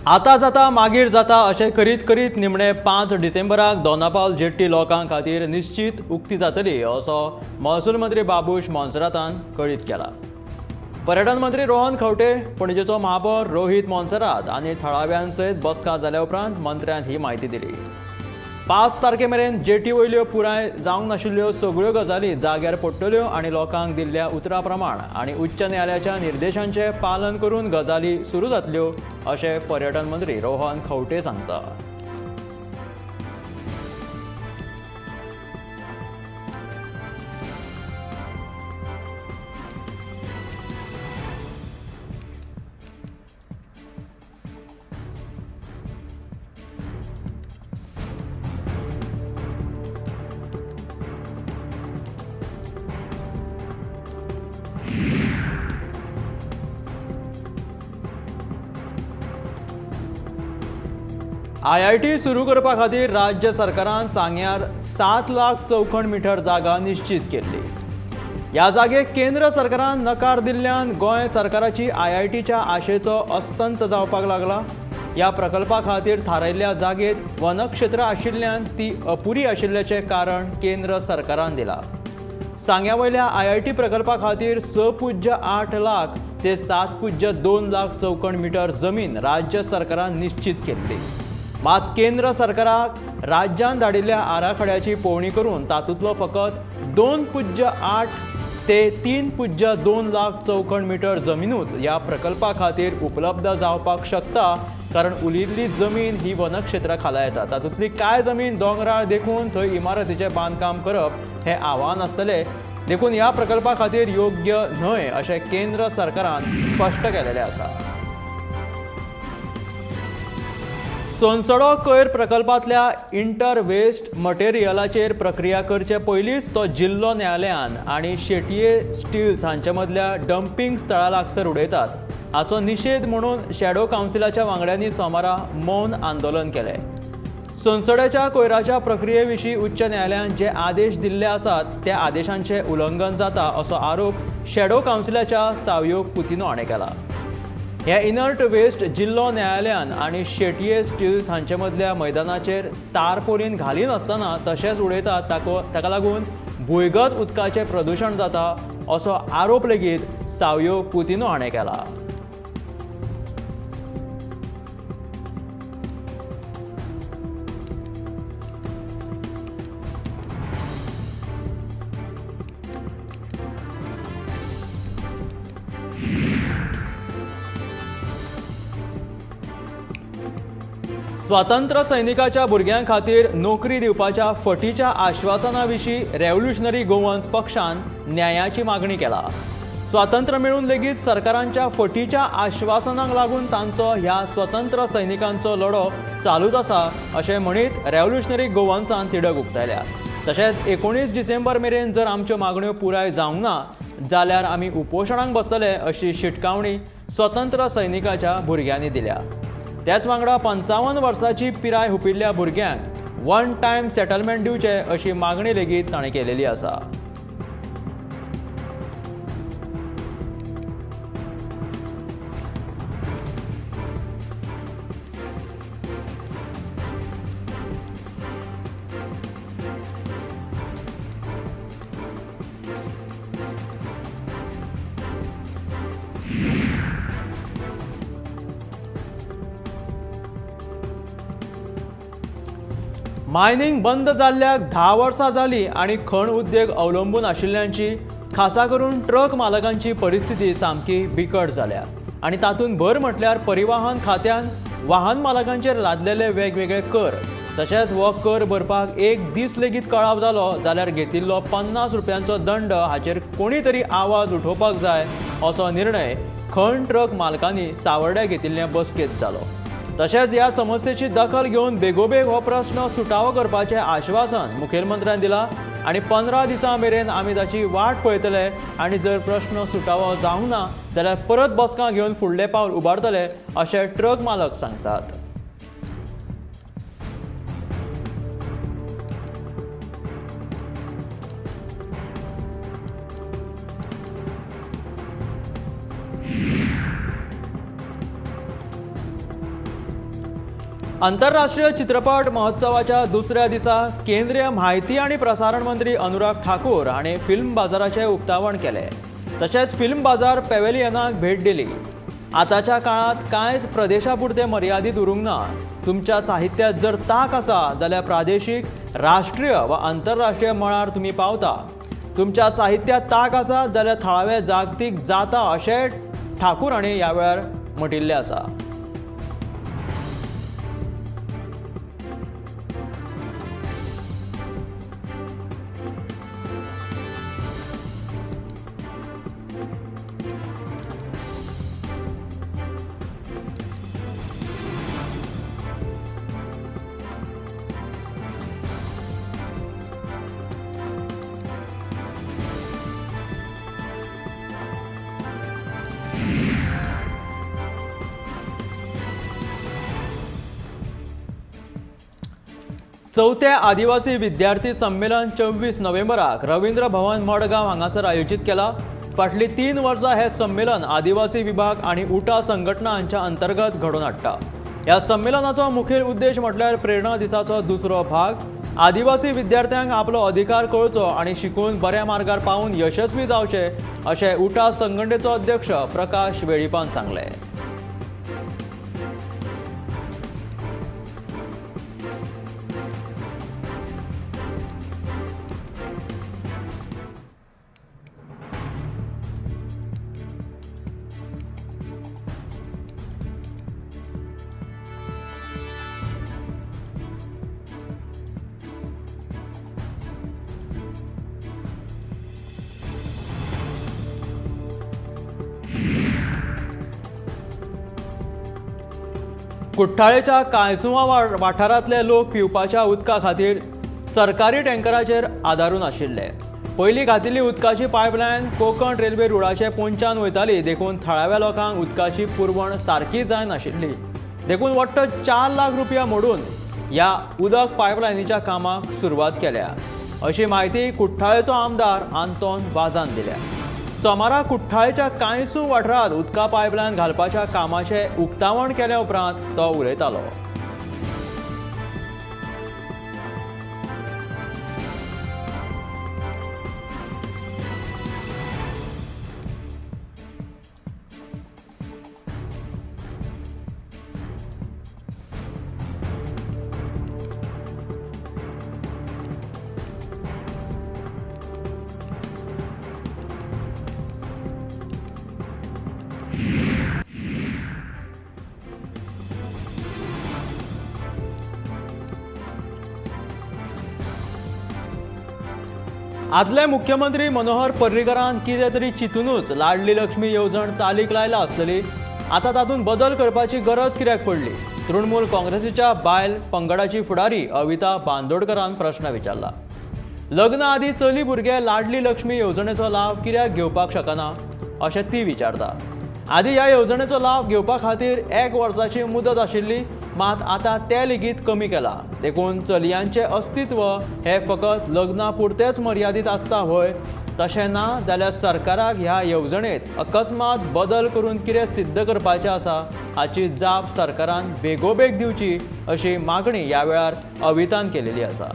आता जाता मागीर जाता अशें करीत करीत निमणे 5 डिसेंबराक दोनापावल जेट्टी लोकां खातीर निश्चित उक्ती जातली असो महसूल मंत्री बाबूश मोन्सेरातान कळीत केला. पर्यटन मंत्री रोहन खंवटे, पणजेचो महापौर रोहित मोन्सेरात आनी थळाव्यां सयत बसका जाल्या उपरांत मंत्र्यान ही म्हायती दिली. 5 तारखे मेरेन जेटी वयल्यो पुराय जावंक नाशिल्ल्यो सगळ्यो गजाली जाग्यार पडटल्यो आनी लोकांक दिल्ल्या उतरा प्रमाण आनी उच्च न्यायालयाच्या निर्देशांचें पालन करून गजाली सुरू जातल्यो अशें पर्यटन मंत्री रोहन खंवटे सांगता. IIT सुरू करपा खातीर राज्य सरकारान सांग्यार 7 लाख चौखण मिटर जागा निश्चित केल्ली. ह्या जागेक केंद्र सरकारान नकार दिल्ल्यान गोंय सरकाराची IITच्या आशेचो अस्तंत जावपाक लागला. ह्या प्रकल्पा खातीर थारायल्ल्या जागेत वनक्षेत्र आशिल्ल्यान ती अपुरी आशिल्ल्याचें कारण केंद्र सरकारान दिला. सांग्या वयल्या IIT प्रकल्पा खातीर 6.8 लाख ते 7.2 लाख चौखण मिटर जमीन राज्य सरकारान निश्चित केल्ली. मात केंद्र सरकाराक राज्यान धाडिल्ल्या आराखड्याची पळोवणी करून तातूंतलो फकत 2.8 ते 3.2 लाख चौखण मिटर जमीनूच ह्या प्रकल्पा खातीर उपलब्ध जावपाक शकता, कारण उरिल्ली जमीन ही वनक्षेत्रा खाला येता. तातूंतली कांय जमीन दोंगराळ देखून थंय इमारतीचें बांदकाम करप हें आव्हान आसतलें, देखून ह्या प्रकल्पा खातीर योग्य न्हय अशें केंद्र सरकारान स्पश्ट केलेलें आसा. सोनसडो कोयर प्रकल्पांतल्या इंटर वेस्ट मटेरियलाचेर प्रक्रिया करचे पयलींच तो जिल्लो न्यायालयान आनी शेटये स्टील्स हांचे मदल्या डंपिंग स्थळा लागसर उडयतात, हाचो निशेध म्हणून शॅडो कावन्सिलाच्या वांगड्यांनी सोमारा मौन आंदोलन केलें. सोनसड्याच्या कोयराच्या प्रक्रिये विशीं उच्च न्यायालयान जे आदेश दिल्ले आसात त्या आदेशांचें उल्लंघन जाता असो आरोप शॅडो कावन्सिलाच्या सावयोग पुतिनो हाणें केला. ह्या इनर्ट वेस्ट जिल्लो न्यायालयान आनी शेटये स्टील्स हांचे मदल्या मैदानाचेर तारपोलीन घाली नासतना तशेंच उडयतात, ताका लागून भुंयगत उदकाचें प्रदुशण जाता असो आरोप लेगीत सावयोग पुतिनो हाणें केला. स्वातंत्र्य सैनिकाच्या भुरग्यां खातीर नोकरी दिवपाच्या फटीच्या आश्वासना विशीं रेव्होल्युशनरी गोवन्स पक्षान न्यायाची मागणी केला. स्वातंत्र्य मेळून लेगीत सरकारांच्या फटीच्या आश्वासनांक लागून तांचो ह्या स्वतंत्र सैनिकांचो लढो चालूच आसा अशें म्हणीत रेव्होल्युशनरी गोवन्सान तिडक उक्तायल्या. तशेंच 19 डिसेंबर मेरेन जर आमच्यो मागण्यो पुराय जावंक ना जाल्यार आमी उपोशणाक बसतले अशी शिटकावणी स्वतंत्र सैनिकाच्या भुरग्यांनी दिल्या. त्याच वांगडा 55 वर्सांची पिराय हुपिल्ल्या भुरग्यांक वन टायम सेटलमेंट दिवचे अशी मागणी लेगीत ताणें केलेली आसा. मायनिंग बंद जाल्ल्याक 10 वर्सां जालीं आनी खण उद्देग अवलंबून आशिल्ल्यांची खासा करून ट्रक मालकांची परिस्थिती सामकी बिकट जाल्या. आनी तातूंत भर म्हटल्यार परिवहन खात्यान वाहन मालकांचेर लादलेले वेगवेगळे कर, तशेंच हो कर भरपाक एक दीस लेगीत कळाव जालो जाल्यार घेतिल्लो 50 रुपयांचो दंड हाचेर कोणी तरी आवाज उठोवपाक जाय असो निर्णय खण ट्रक मालकांनी सावर्ड्या घेतिल्ल्या बसकेंत जालो. तशेंच ह्या समस्येची दखल घेवन बेगोबेग हो प्रस्न सुटावो करपाचें आश्वासन मुखेलमंत्र्यान दिलां आनी 15 दिसां मेरेन आमी ताची वाट पळयतले आनी जर प्रस्न सुटावो जावंक ना जाल्यार परत बसकां घेवन फुडलें पावल उबारतले अशें ट्रक मालक सांगतात. आंतरराष्ट्रीय चित्रपट महोत्सवाच्या दुसऱ्या दिसा केंद्रीय माहिती आणि प्रसारण मंत्री अनुराग ठाकूर हाणें फिल्म बाजाराचें उक्तावण केलें. तशेंच फिल्म बाजार पॅव्हेलियनाक भेट दिली. आतांच्या काळात कांयच प्रदेशापुरते मर्यादीत उरूंक ना. तुमच्या साहित्यात जर ताक आसा जाल्यार प्रादेशीक, राष्ट्रीय वा आंतरराष्ट्रीय मळार तुमी पावता. तुमच्या साहित्यात ताक आसा जाल्यार थळावे जागतीक जाता अशें ठाकूर हांणी ह्या वेळार म्हटिल्लें आसा. चौथ्या आदिवासी विद्यार्थी संमेलन 24 नोव्हेंबराक रवींद्र भवन मडगांव हांगासर आयोजित केला. फाटलीं 3 वर्सां हे संमेलन आदिवासी विभाग आणि उटा संघटना हांच्या अंतर्गत घडोवन हाडटा. ह्या संमेलनाचो मुखेल उद्देश म्हटल्यार प्रेरणा दिसाचो दुसरो भाग. आदिवासी विद्यार्थ्यांक आपलो अधिकार कळचो आणि शिकून बऱ्या मार्गार पावून यशस्वी जावचे अशें उटा संघटनेचो अध्यक्ष प्रकाश वेळीपान सांगले. कुट्टाळेच्या कांयसुवा वाठारांतले लोक पिवपाच्या उदका खातीर सरकारी टँकराचेर आदारून आशिल्ले. पयलीं घातिल्ली उदकाची पायपलायन कोंकण रेल्वे रुळाचे पोंच्यान वयताली, देखून थळाव्या लोकांक उदकाची पुरवण सारकी जायनाशिल्ली. देखून वट्ट 4 लाख रुपया मोडून ह्या उदक पायपलायनीच्या कामाक सुरवात केल्या अशी माहिती कुट्टाळेचो आमदार आंतोन वाझान दिल्या. सोमारा कुट्टाळेच्या कांयसू वाठारांत उदका पायपलायन घालपाच्या कामाचे उक्तावण केल्या उपरांत तो उलयतालो. आदले मुख्यमंत्री मनोहर पर्रीकरान कितें तरी चिंतूनच लाडली लक्ष्मी येवजण चालीक लायला आसतली. आतां तातूंत बदल करपाची गरज कित्याक पडली? तृणमूल काँग्रेसीच्या बायल पंगडाची फुडारी अविता बांदोडकरान प्रश्न विचारला. लग्ना आदी चली भुरगे लाडली लक्ष्मी येवजणेचो लाभ कित्याक घेवपाक शकना अशें ती विचारता. आदी ह्या येवजणेचो लाभ घेवपा खातीर 1 वर्साची मुदत आशिल्ली, मात आतां ते लेगीत कमी केला. देखून चलयांचें अस्तित्व हे फकत लग्ना पुरतेच मर्यादीत आसता व्हय? तशें ना जाल्यार सरकाराक ह्या येवजणेंत अकस्मात बदल करून कितें सिद्ध करपाचें आसा हाची जाप सरकारान बेगोबेग दिवची अशी मागणी ह्या वेळार अवितान केलेली आसा.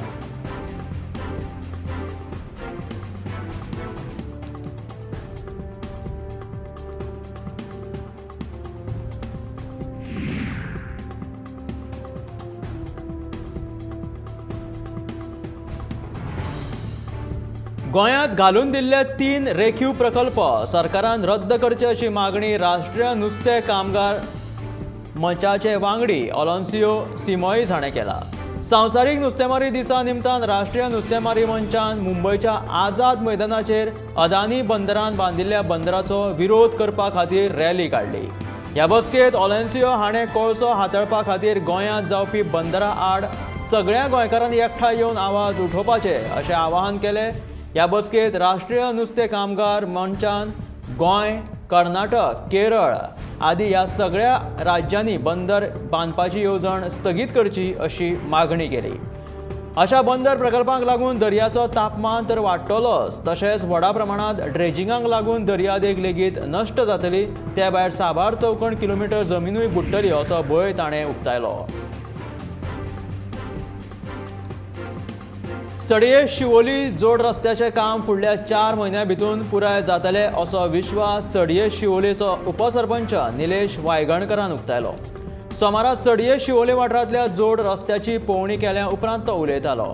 गोंयांत घालून दिल्ले 3 रेखीव प्रकल्प सरकारान रद्द करचे अशी मागणी राष्ट्रीय नुस्तें कामगार मंचाचे वांगडी ऑलॉन्सियो सिमोईज हाणें केला. संवसारीक नुस्तेमारी दिसा निमतान राष्ट्रीय नुस्तेमारी मंचान मुंबयच्या आझाद मैदानाचेर अदानी बंदरान बांदिल्ल्या बंदराचो विरोध करपा खातीर रॅली काडली. ह्या बसकेंत ऑलॉन्सियो हाणें कोळसो हाताळपा खातीर गोंयांत जावपी बंदरा आड सगळ्या गोंयकारांनी एकठांय येवन आवाज उठोवपाचे अशें आवाहन केलें. ह्या बसकेंत राष्ट्रीय नुस्तें कामगार मंचान गोंय, कर्नाटक, केरळ आदी ह्या सगळ्या राज्यांनी बंदर बांदपाची येवजण स्थगीत करची अशी मागणी केली. अशा बंदर प्रकल्पांक लागून दर्याचो तापमान तर वाडटलोच, तशेंच व्हडा प्रमाणांत ड्रेजिंगाक लागून दर्यादेग लेगीत नश्ट जातली. त्या भायर साबार चौखण किलोमीटर जमीनूय बुडटली असो भंय ताणें उक्तायलो. सडये शिवोली जोड रस्त्याचे काम फुडल्या 4 म्हयन्यां भितून पुराय जातले असो विश्वास सडये शिवोलेचो उपसरपंच निलेश वायगणकरान उक्तायलो. सोमारा सडये शिवोले वाठारांतल्या जोड रस्त्याची पळोवणी केल्या उपरांत तो उलयतालो.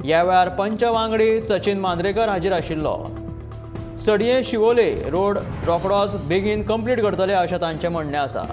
ह्या वेळार पंच वांगडी सचिन मांद्रेकर हाजीर आशिल्लो. सडये शिवोले रोड रोखडोच बेगीन कंप्लीट करतले अशें तांचें म्हणणें आसा.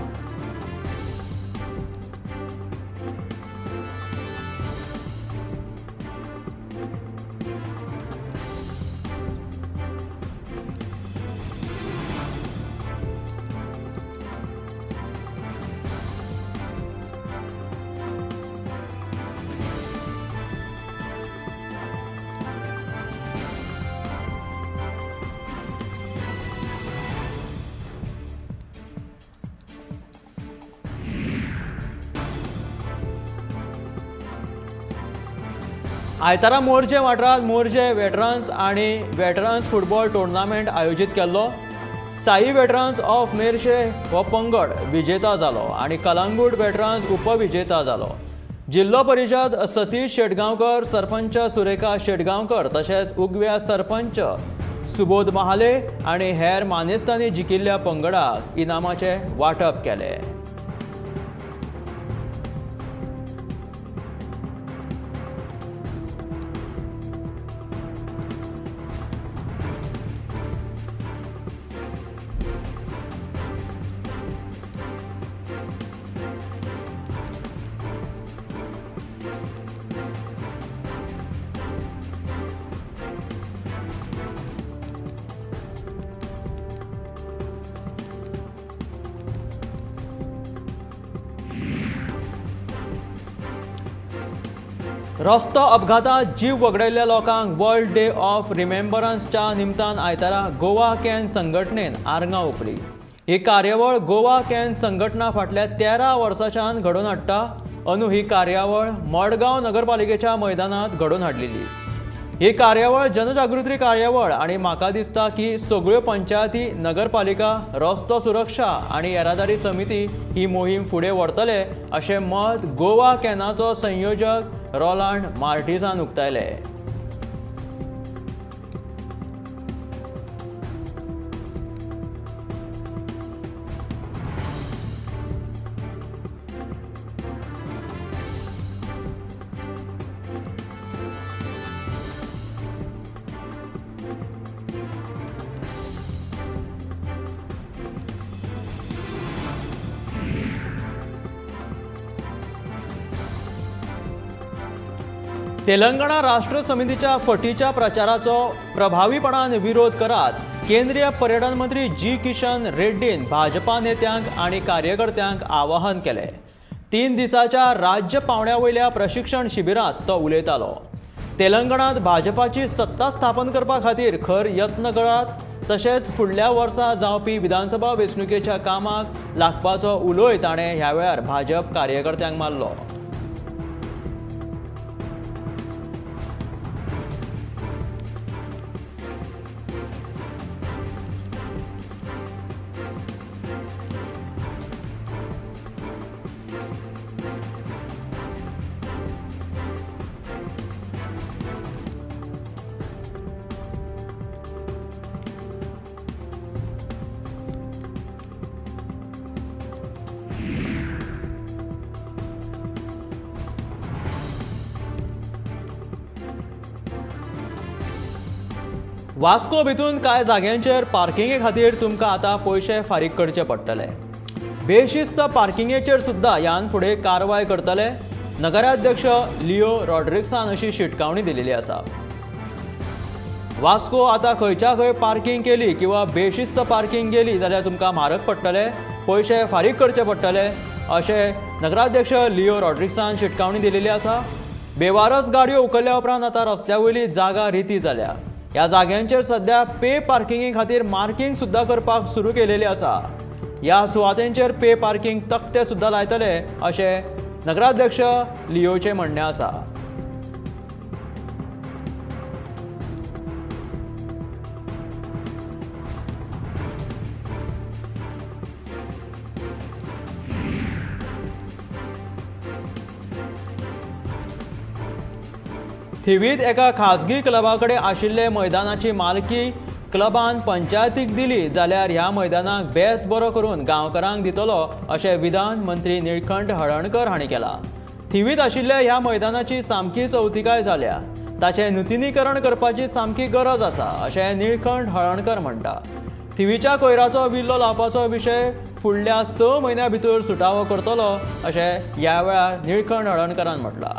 आयतारा मोर्जे वाठारांत मोर्जे वेटरन्स आनी वेटरन्स फुटबॉल टुर्नामेंट आयोजीत केल्लो. साई वेटरन्स ऑफ मेर्शे हो पंगड विजेता जालो आनी कलंगूट वेटरन्स उपविजेता जालो. जिल्लो परिशद सतीश शेटगांवकर, सरपंच सुरेखा शेटगांवकर तशेंच उगव्या सरपंच सुबोध महाले आनी हेर मानेस्तांनी जिखिल्ल्या पंगडाक इनामाचे वांटप केले. रस्तो अपघातात जीव वगडयल्ल्या लोकांक वर्ल्ड डे ऑफ रिमेंबरन्सच्या निमतान आयतारा गोवा कॅन संघटनेन आर्गां ओंपली. ही कार्यावळ गोवा कॅन संघटना फाटल्या 13 वर्सांच्यान घडोवन हाडटा. अंदू ही कार्यावळ मडगांव नगरपालिकेच्या मैदानांत घडोवन हाडलेली. ही कार्यावळ जनजागृती कार्यावळ आनी म्हाका दिसता की सगळ्यो पंचायती, नगरपालिका, रस्तो सुरक्षा आनी येरादारी समिती ही मोहीम फुडें व्हरतले अशें मत गोवा कॅनाचो संयोजक रोलांड मार्टिसान उक्तायले. तेलंगणा राष्ट्र समितीच्या फटीच्या प्रचाराचो प्रभावीपणान विरोध करात केंद्रीय पर्यटन मंत्री जी किशन रेड्डीन भाजपा नेत्यांक आनी कार्यकर्त्यांक आवाहन केले. 3 दिसाच्या राज्य पावंड्या प्रशिक्षण शिबिरांत तो उलयतालो. तेलंगणात भाजपाची सत्ता स्थापन करपा खातीर खर यत्न करात तशेंच फुडल्या वर्सा जावपी विधानसभा वेंचणुकेच्या कामाक लागपाचो उलोय ताणें ह्या वेळार भाजप कार्यकर्त्यांक मारलो. वास्को भितून कांय जाग्यांचेर पार्किंगे खातीर तुमकां आतां पयशे फारीक करचे पडटले. बेशिस्त पार्किंगेचेर सुद्दां ह्यान फुडें कारवाय करतले. नगराध्यक्ष लिओ रॉड्रिक्सान अशी शिटकावणी दिलेली आसा. वास्को आतां खंयच्या खंय पार्किंग केली किंवा बेशिस्त पार्किंग गेली जाल्यार तुमकां म्हारग पडटले, पयशे फारीक करचे पडटले अशें नगराध्यक्ष लिओ रॉड्रिक्सान शिटकावणी दिलेली आसा. बेवारस गाडयो उखल्ल्या उपरांत आतां रस्त्या वयली जागा रिती जाल्या. ह्या जाग्यांचेर सध्या पे पार्किंगे खातीर मार्किंग सुद्दां करपाक सुरू केलेली आसा. ह्या सुवातेंचेर पे पार्किंग तक्ते सुद्दां लायतले अशें नगराध्यक्ष लिओचें म्हणणें आसा. थिवीत एका खासगी क्लबाकडे आशिल्ले मैदानाची मालकी क्लबान पंचायतीक दिली जाल्यार ह्या मैदानाक बेस बरो करून गांवकारांक दितलो अशें विधान मंत्री निळकंठ हळर्णकर हांणी केला. थिवीत आशिल्ल्या ह्या मैदानाची सामकी चवथिकाय जाल्या. ताचें नुतनीकरण करपाची सामकी गरज आसा अशें निळकंठ हळर्णकर म्हणटा. थिवीच्या कोयराचो विल्लो लावपाचो विशय फुडल्या 6 म्हयन्यां भितर सुटावो करतलो अशें ह्या वेळार निळकंठ हळर्णकरान म्हटलां.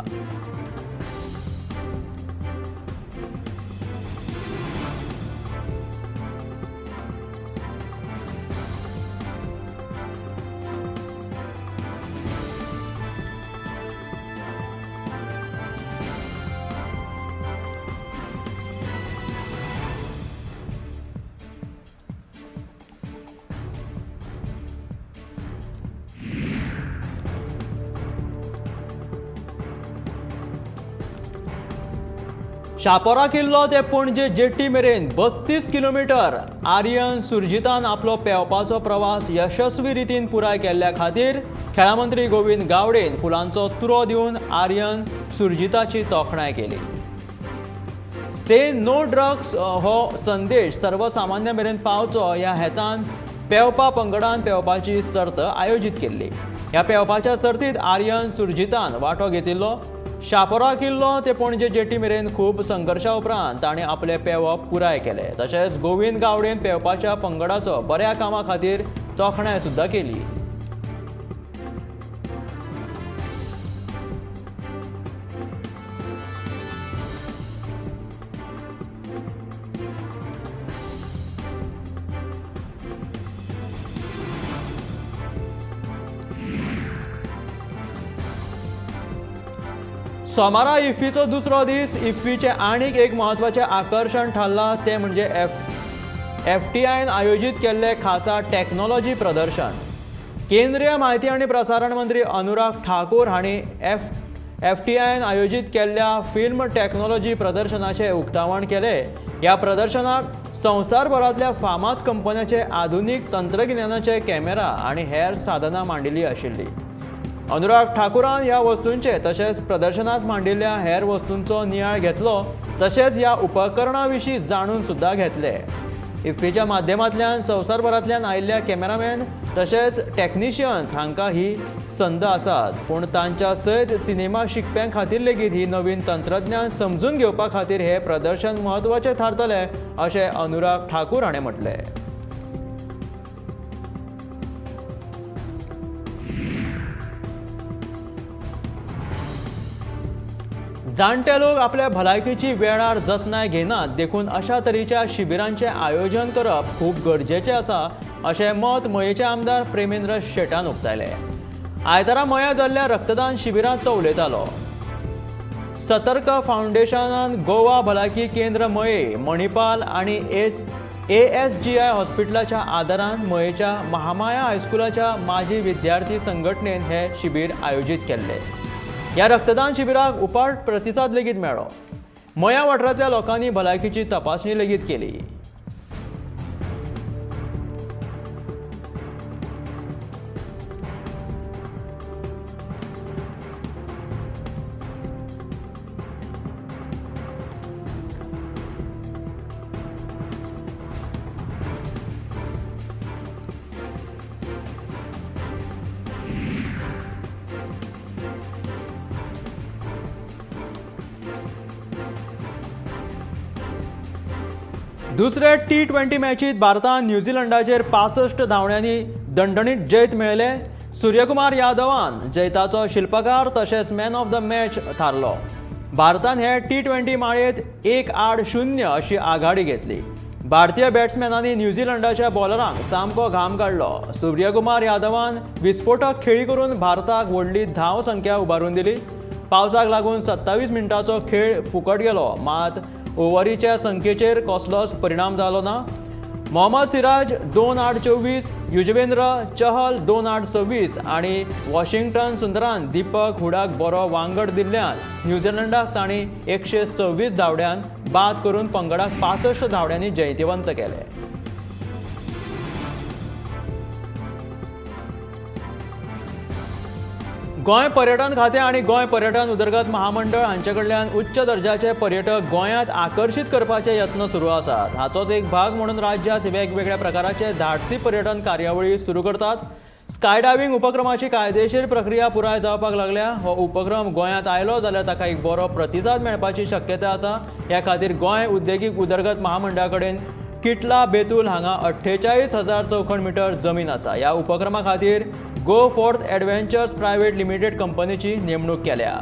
शापोरा किल्लो ते पणजे जेट्टी मेरेन 32 किलोमीटर आर्यन सुरजितान आपलो पेंवपाचो प्रवास यशस्वी रितीन पुराय केल्ल्या खातीर खेळा मंत्री गोविंद गावडेन फुलांचो तुरो दिवन आर्यन सुरजिताची तोखणाय केली. से नो ड्रग्स हो संदेश सर्वसामान्य मेरेन पावचो ह्या हेतान पेंवपा पंगडान पेंवपाची सर्त आयोजीत केल्ली. ह्या पेंवपाच्या सर्तीत आर्यन सुरजितान वांटो घेतिल्लो. शापोरा किल्लो ते पणजे जेटी मेरेन खूब संघर्शा उपरांत ताणें आपलें पेंवप पुराय केलें. तशेंच गोविंद गावडेन पेंवपाच्या पंगडाचो बऱ्या कामा खातीर तोखणाय सुद्दां केली. सोमारा इफ्फीचो दुसरो दीस. इफ्फीचे आनीक एक म्हत्वाचें आकर्शण थारलां तें म्हणजे FTIन आयोजीत केल्लें खासा टॅक्नॉलॉजी प्रदर्शन. केंद्रीय म्हायती आनी प्रसारण मंत्री अनुराग ठाकूर हांणी FTIन आयोजीत केल्ल्या फिल्म टॅक्नॉलॉजी प्रदर्शनाचें उक्तावण केलें. ह्या प्रदर्शनात संवसारभरांतल्या फामाद कंपन्यांचे आधुनीक तंत्रगिन्यानाचे कॅमेरा आनी हेर साधनां मांडिल्लीं आशिल्लीं. अनुराग ठाकुरान ह्या वस्तूंचे तशेंच प्रदर्शनात मांडिल्ल्या हेर वस्तूंचो नियाळ घेतलो. तशेंच ह्या उपकरणां विशीं जाणून सुद्दां घेतले. इफ्फीच्या माध्यमांतल्यान संवसारभरांतल्यान आयिल्ल्या कॅमेरामॅन तशेंच टॅक्निशियन्स हांकां ही संद आसाच, पूण तांच्या सयत सिनेमा शिकप्यां खातीर लेगीत ही नवीन तंत्रज्ञान समजून घेवपा खातीर हे प्रदर्शन म्हत्वाचें थारतलें अशें अनुराग ठाकूर हाणें म्हटलें. जाणटे लोक आपल्या भलायकेची वेळार जतनाय घेनात देखून अशा तरेच्या शिबिरांचें आयोजन करप खूब गरजेचें आसा अशें मत मयेचे आमदार प्रेमेंद्र शेटान उक्तायलें. आयतारा मया जाल्ल्या रक्तदान शिबिरांत तो उलयतालो. सतर्क फावंडेशनान गोवा भलायकी केंद्र मये, मणिपाल आनी ASGI हॉस्पिटलाच्या आदारान मयेच्या महामाया हायस्कुलाच्या माजी विद्यार्थी संघटनेन हे शिबीर आयोजीत केल्लें. ह्या रक्तदान शिबिराक उपाट प्रतिसाद लेगीत मेळ्ळो. मया वाठारांतल्या लोकांनी भलायकेची तपासणी लेगीत केली. दुसरे T20 मॅचीत भारतान न्यूझीलंडाचेर 65 धांवड्यांनी दणदणीत जैत मेळयलें. सूर्यकुमार यादवान जैताचो शिल्पकार तशेंच मॅन ऑफ द मॅच थारलो. भारतान हे T20 माळयेंत 1-0 अशी आघाडी घेतली. भारतीय बॅट्समॅनांनी न्यूझीलंडाच्या बॉलरांक सामको घाम काडलो. सूर्यकुमार यादवान विस्फोटक खेळी करून भारताक व्हडली धाव संख्या उबारून दिली. पावसाक लागून 27 मिनटांचो खेळ फुकट गेलो, मात ओव्हरीच्या संख्येचेर कसलोच परिणाम जालो ना. मोहम्मद सिराज 2-8-24, युजवेंद्र चहल 2-8-26 आनी वॉशिंग्टन सुंदरान दीपक हुडाक बरो वांगड दिल्ल्यान न्यूझीलंडाक तांणी 126 धांवड्यान बाद करून पंगडाक 65 धांवड्यांनी जैतिवंत केले. गोंय पर्यटन खातें आनी गोंय पर्यटन उदरगत महामंडळ हांचे कडल्यान उच्च दर्जाचे पर्यटक गोंयांत आकर्शीत करपाचे यत्न सुरू आसात। हाचोच एक भाग म्हणून राज्यांत वेगवेगळ्या प्रकाराचे धाडसी पर्यटन कार्यावळी सुरू करतात। स्काय डायव्हिंग उपक्रमाची कायदेशीर प्रक्रिया पुराय जावपाक लागल्या। हो उपक्रम गोंयांत आयलो जाल्यार ताका एक बरो प्रतिसाद मेळपाची शक्यता आसा। ह्या खातीर गोंय उद्देगीक उदरगत महामंडळा कडेन किटला बेतूल हांगा 48,000 चौखण मीटर जमीन आसा। ह्या उपक्रमा खातीर गो फॉर्थ एडव्हेंचर्स प्रायव्हेट लिमिटेड कंपनीची नेमणूक केल्या।